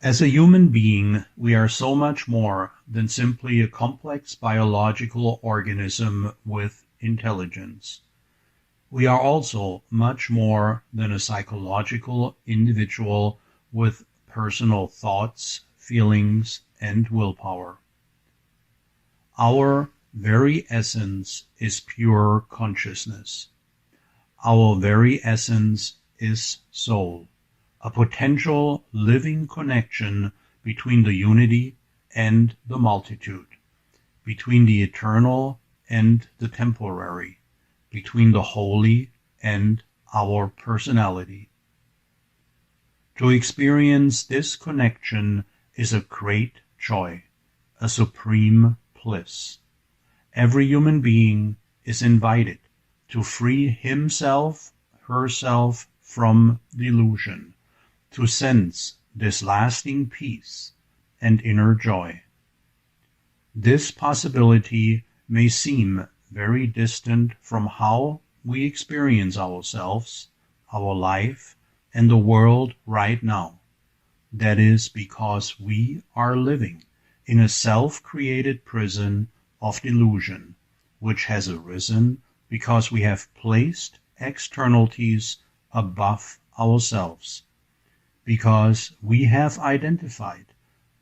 As a human being, we are so much more than simply a complex biological organism with intelligence. We are also much more than a psychological individual with personal thoughts, feelings, and willpower. Our very essence is pure consciousness. Our very essence is soul, a potential living connection between the unity and the multitude, between the eternal and the temporary, between the holy and our personality. To experience this connection is a great joy, a supreme bliss. Every human being is invited to free himself, herself from delusion, to sense this lasting peace and inner joy. This possibility may seem very distant from how we experience ourselves, our life, and the world right now. That is because we are living in a self-created prison of delusion, which has arisen because we have placed externalities above ourselves, because we have identified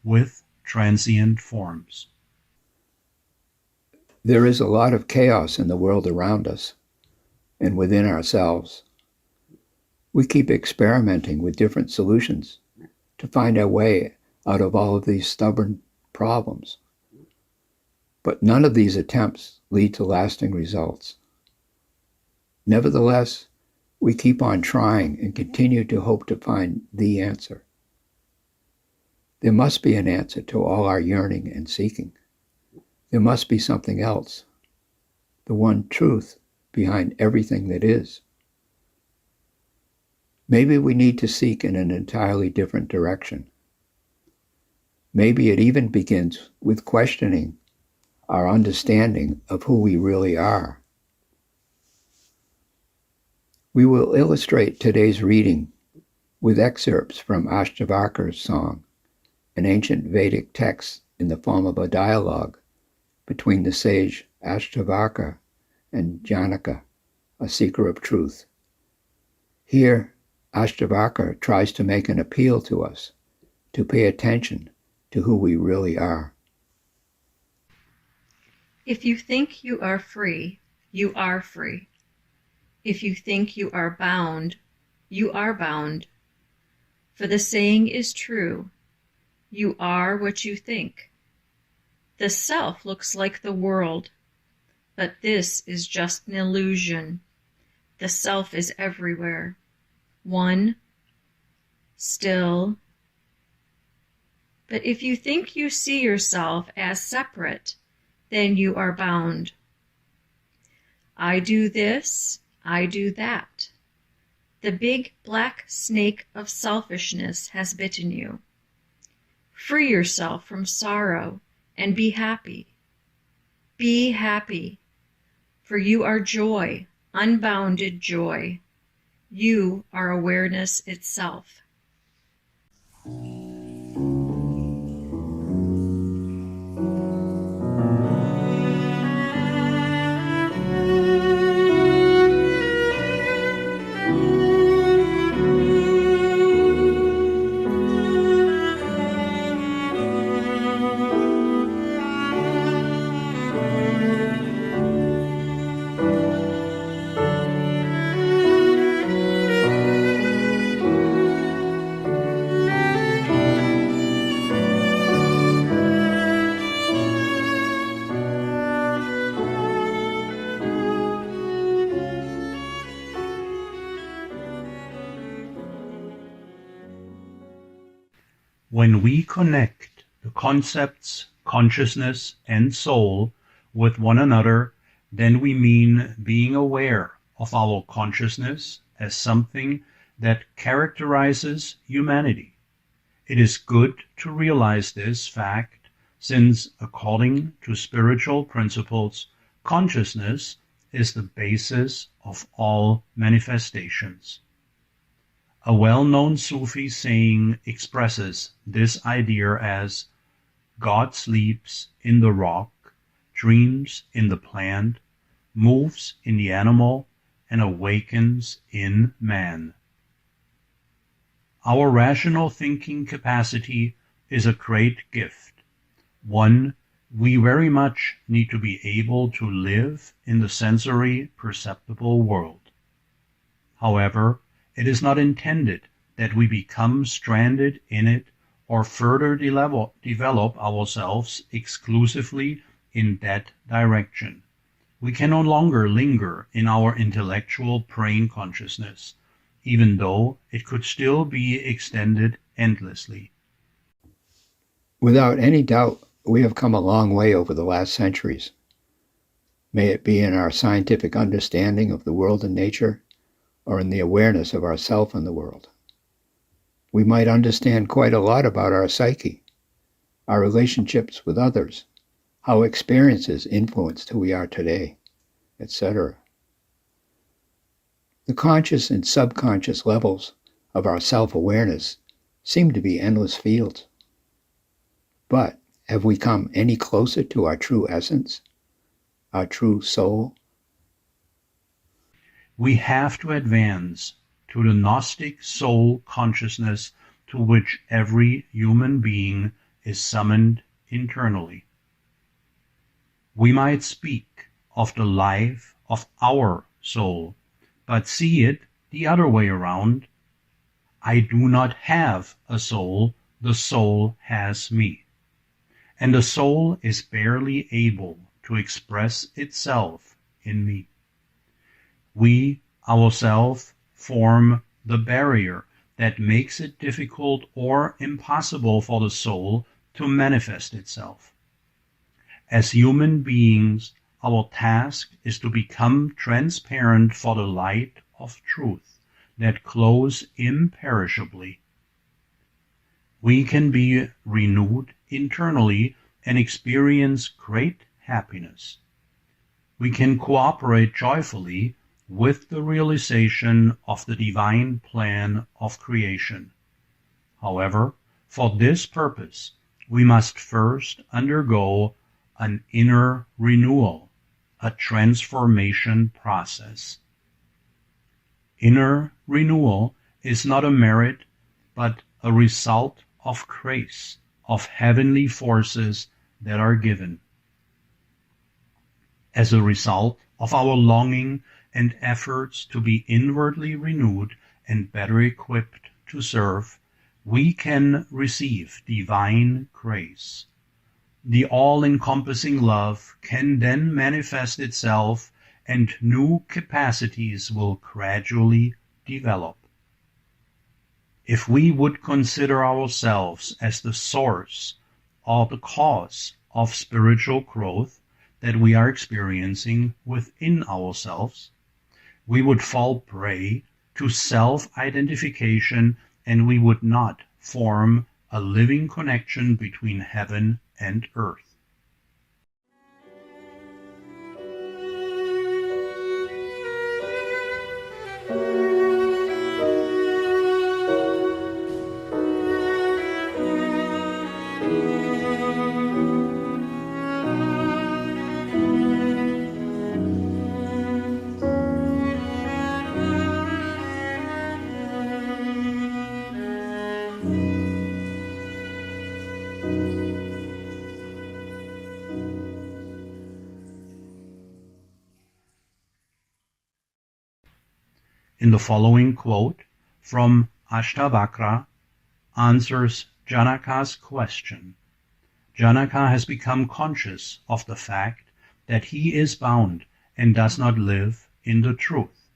with transient forms. There is a lot of chaos in the world around us and within ourselves. We keep experimenting with different solutions to find our way out of all of these stubborn problems. But none of these attempts lead to lasting results. Nevertheless, we keep on trying and continue to hope to find the answer. There must be an answer to all our yearning and seeking. There must be something else, the one truth behind everything that is. Maybe we need to seek in an entirely different direction. Maybe it even begins with questioning our understanding of who we really are. We will illustrate today's reading with excerpts from Ashtavakar's song, an ancient Vedic text in the form of a dialogue between the sage Ashtavakra and Janaka, a seeker of truth. Here, Ashtavakra tries to make an appeal to us to pay attention to who we really are. If you think you are free, you are free. If you think you are bound, you are bound. For the saying is true, you are what you think. The self looks like the world, but this is just an illusion. The self is everywhere, one, still. But if you think you see yourself as separate, then you are bound. I do this, I do that. The big black snake of selfishness has bitten you. Free yourself from sorrow and be happy. Be happy, for you are joy, unbounded joy. You are awareness itself. When we connect the concepts, consciousness, and soul with one another, then we mean being aware of our consciousness as something that characterizes humanity. It is good to realize this fact, since according to spiritual principles, consciousness is the basis of all manifestations. A well-known Sufi saying expresses this idea as God sleeps in the rock, dreams in the plant, moves in the animal, and awakens in man. Our rational thinking capacity is a great gift, one we very much need to be able to live in the sensory perceptible world. However, it is not intended that we become stranded in it or further develop ourselves exclusively in that direction. We can no longer linger in our intellectual brain consciousness, even though it could still be extended endlessly. Without any doubt, we have come a long way over the last centuries. May it be in our scientific understanding of the world and nature, or in the awareness of ourself and the world. We might understand quite a lot about our psyche, our relationships with others, how experiences influenced who we are today, etc. The conscious and subconscious levels of our self-awareness seem to be endless fields. But have we come any closer to our true essence, our true soul? We have to advance to the Gnostic soul consciousness to which every human being is summoned internally. We might speak of the life of our soul, but see it the other way around. I do not have a soul, the soul has me. And the soul is barely able to express itself in me. We ourselves form the barrier that makes it difficult or impossible for the soul to manifest itself. As human beings, our task is to become transparent for the light of truth that glows imperishably. We can be renewed internally and experience great happiness. We can cooperate joyfully with the realization of the divine plan of creation. However, for this purpose, we must first undergo an inner renewal, a transformation process. Inner renewal is not a merit, but a result of grace, of heavenly forces that are given. As a result of our longing and efforts to be inwardly renewed and better equipped to serve, we can receive divine grace. The all-encompassing love can then manifest itself, and new capacities will gradually develop. If we would consider ourselves as the source or the cause of spiritual growth that we are experiencing within ourselves, we would fall prey to self-identification, and we would not form a living connection between heaven and earth. In the following quote from Ashtavakra answers Janaka's question. Janaka has become conscious of the fact that he is bound and does not live in the truth.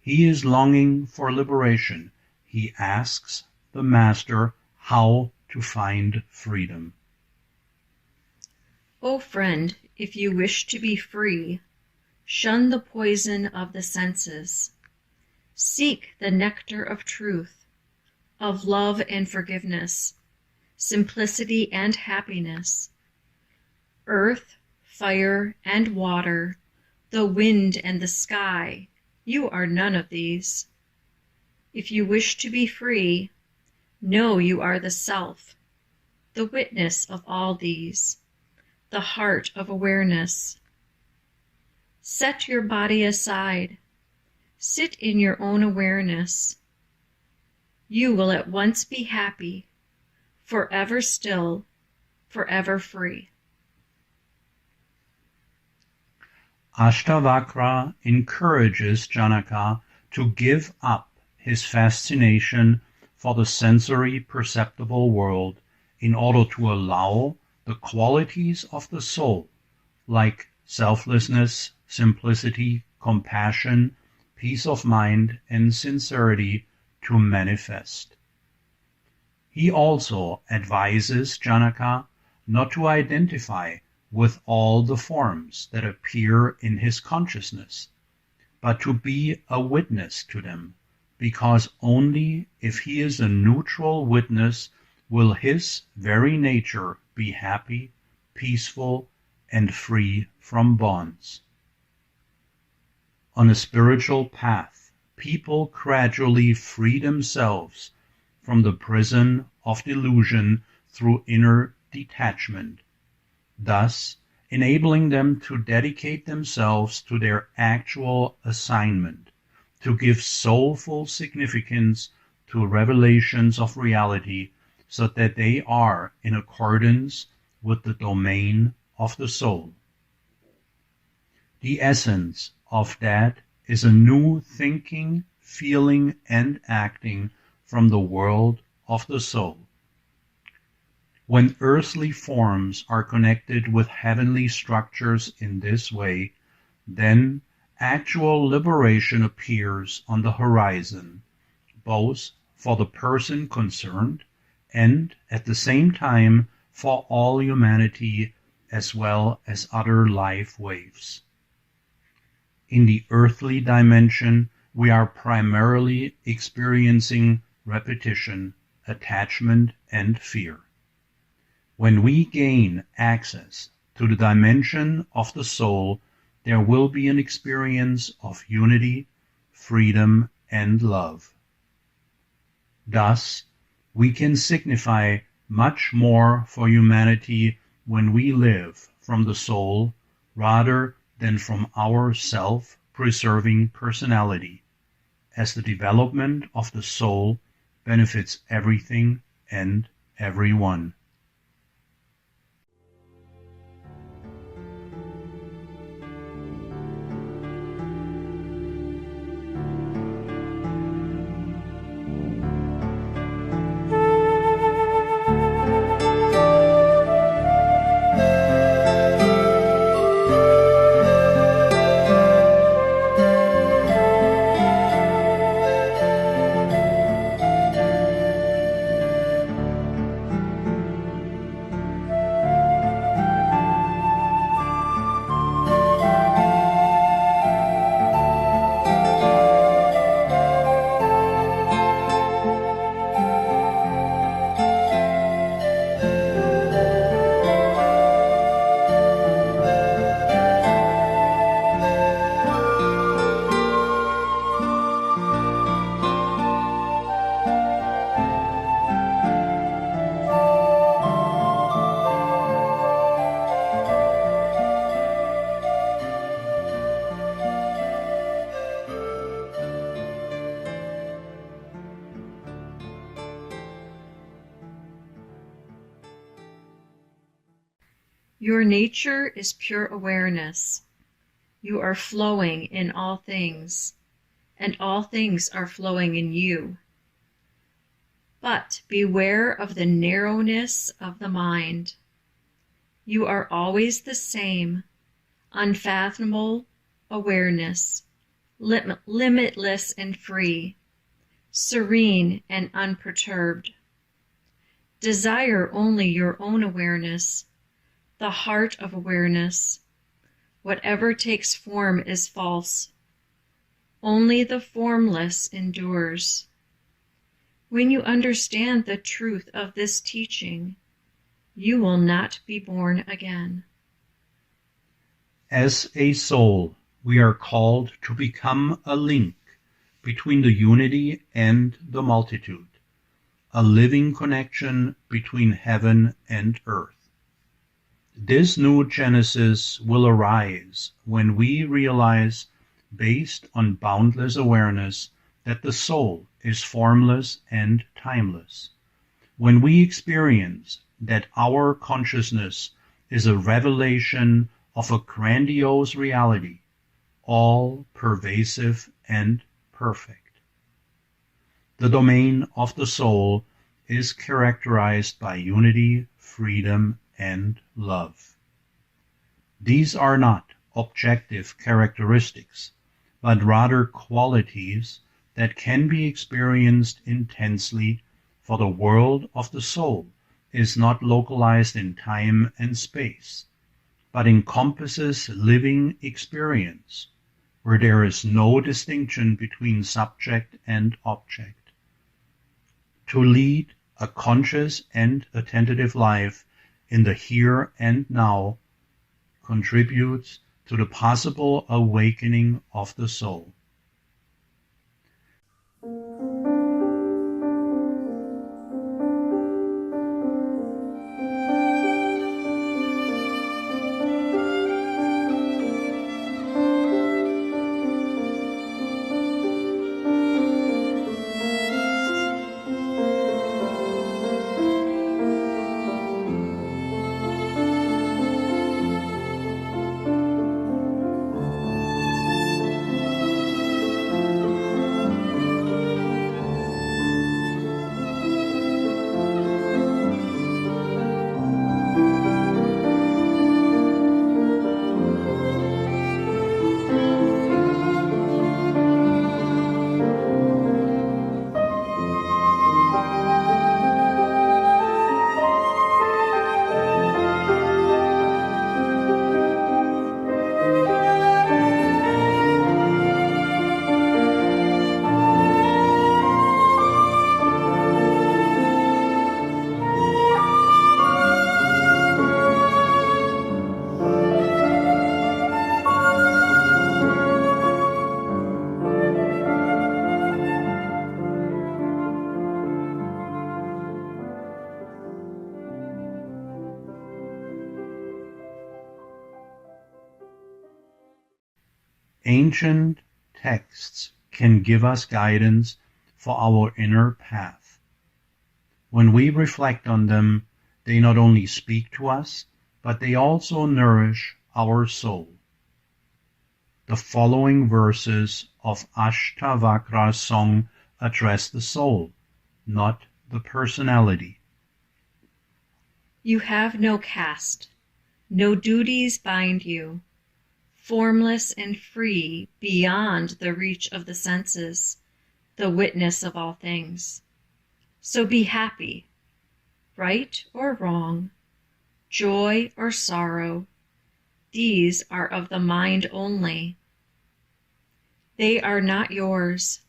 He is longing for liberation. He asks the master how to find freedom. O friend, if you wish to be free, shun the poison of the senses. Seek the nectar of truth, of love and forgiveness, simplicity and happiness. Earth, fire, and water, the wind and the sky, you are none of these. If you wish to be free, know you are the self, the witness of all these, the heart of awareness. Set your body aside. Sit in your own awareness. You will at once be happy, forever still, forever free. Ashtavakra encourages Janaka to give up his fascination for the sensory perceptible world in order to allow the qualities of the soul, like selflessness, simplicity, compassion, peace of mind, and sincerity, to manifest. He also advises Janaka not to identify with all the forms that appear in his consciousness, but to be a witness to them, because only if he is a neutral witness will his very nature be happy, peaceful, and free from bonds. On a spiritual path, people gradually free themselves from the prison of delusion through inner detachment, thus enabling them to dedicate themselves to their actual assignment, to give soulful significance to revelations of reality, so that they are in accordance with the domain of the soul. The essence of that is a new thinking, feeling, and acting from the world of the soul. When earthly forms are connected with heavenly structures in this way, then actual liberation appears on the horizon, both for the person concerned and at the same time for all humanity as well as other life waves. In the earthly dimension, we are primarily experiencing repetition, attachment, and fear. When we gain access to the dimension of the soul, there will be an experience of unity, freedom, and love. Thus, we can signify much more for humanity when we live from the soul rather than from our self-preserving personality, as the development of the soul benefits everything and everyone. Your nature is pure awareness. You are flowing in all things, and all things are flowing in you. But beware of the narrowness of the mind. You are always the same, unfathomable awareness, limitless and free, serene and unperturbed. Desire only your own awareness, the heart of awareness. Whatever takes form is false. Only the formless endures. When you understand the truth of this teaching, you will not be born again. As a soul, we are called to become a link between the unity and the multitude, a living connection between heaven and earth. This new Genesis will arise when we realize, based on boundless awareness, that the soul is formless and timeless. When we experience that our consciousness is a revelation of a grandiose reality, all pervasive and perfect. The domain of the soul is characterized by unity, freedom, and love. These are not objective characteristics, but rather qualities that can be experienced intensely, for the world of the soul is not localized in time and space, but encompasses living experience, where there is no distinction between subject and object. To lead a conscious and attentive life in the here and now contributes to the possible awakening of the soul. Ancient texts can give us guidance for our inner path. When we reflect on them, they not only speak to us, but they also nourish our soul. The following verses of Ashtavakra's song address the soul, not the personality. You have no caste, no duties bind you, formless and free beyond the reach of the senses, the witness of all things. So be happy, right or wrong, joy or sorrow. These are of the mind only. They are not yours.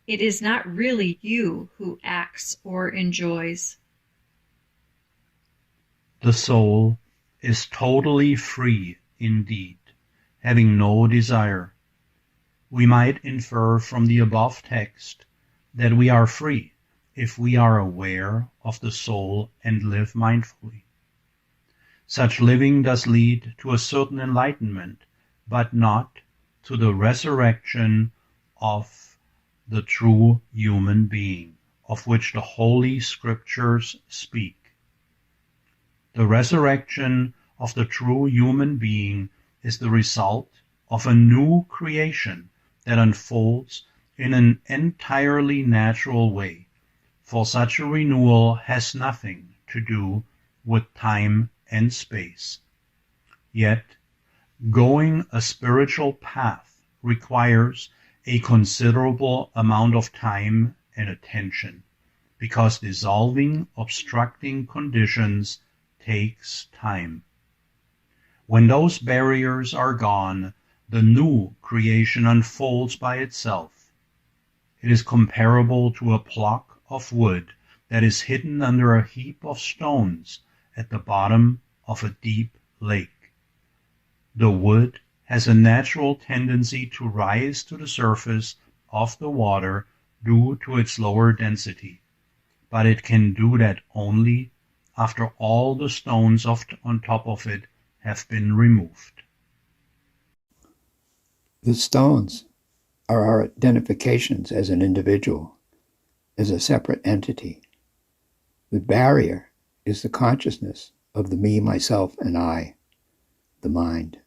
It is not really you who acts or enjoys. The soul is totally free indeed, having no desire. We might infer from the above text that we are free if we are aware of the soul and live mindfully. Such living does lead to a certain enlightenment, but not to the resurrection of the true human being, of which the Holy Scriptures speak. The resurrection of the true human being is the result of a new creation that unfolds in an entirely natural way, for such a renewal has nothing to do with time and space. Yet, going a spiritual path requires a considerable amount of time and attention, because dissolving obstructing conditions takes time. When those barriers are gone, the new creation unfolds by itself. It is comparable to a block of wood that is hidden under a heap of stones at the bottom of a deep lake. The wood has a natural tendency to rise to the surface of the water due to its lower density, but it can do that only after all the stones on top of it have been removed. The stones are our identifications as an individual, as a separate entity. The barrier is the consciousness of the me, myself, and I, the mind.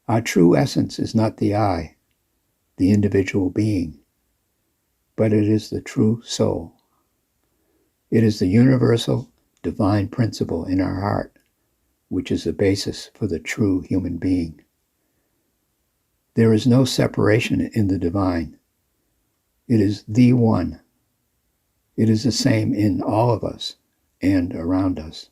Our true essence is not the I, the individual being, but it is the true soul. It is the universal divine principle in our heart, which is the basis for the true human being. There is no separation in the divine. It is the one. It is the same in all of us and around us.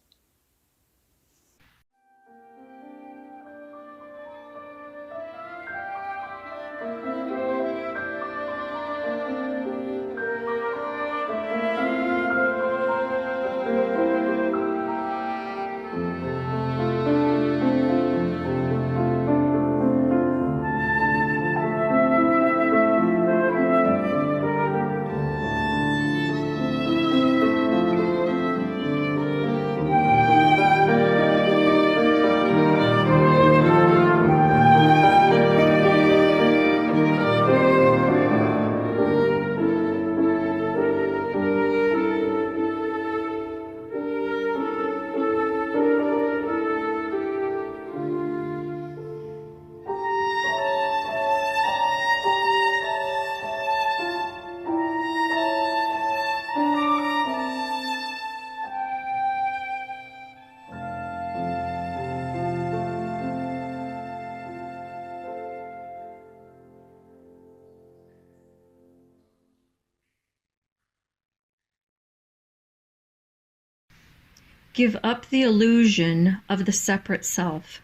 Give up the illusion of the separate self.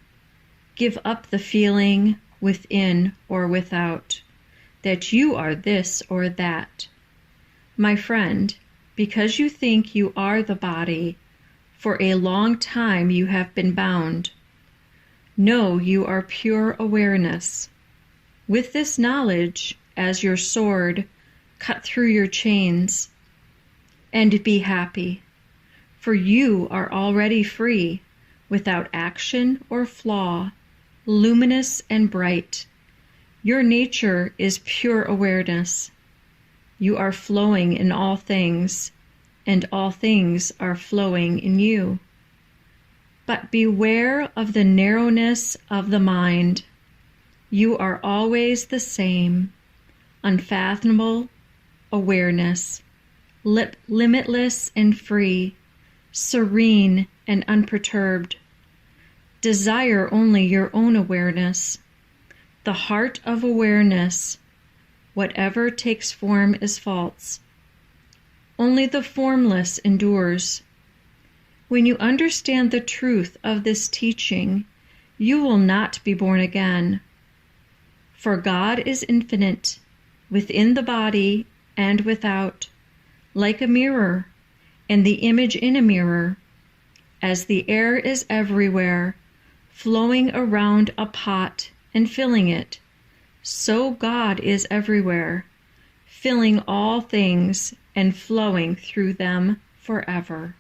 Give up the feeling within or without that you are this or that. My friend, because you think you are the body, for a long time you have been bound. Know you are pure awareness. With this knowledge, as your sword, cut through your chains, and be happy. For you are already free, without action or flaw, luminous and bright. Your nature is pure awareness. You are flowing in all things, and all things are flowing in you. But beware of the narrowness of the mind. You are always the same, unfathomable awareness, limitless and free, serene and unperturbed. Desire only your own awareness. The heart of awareness, whatever takes form is false. Only the formless endures. When you understand the truth of this teaching, you will not be born again. For God is infinite, within the body and without, like a mirror, and the image in a mirror. As the air is everywhere, flowing around a pot and filling it, so God is everywhere, filling all things and flowing through them forever.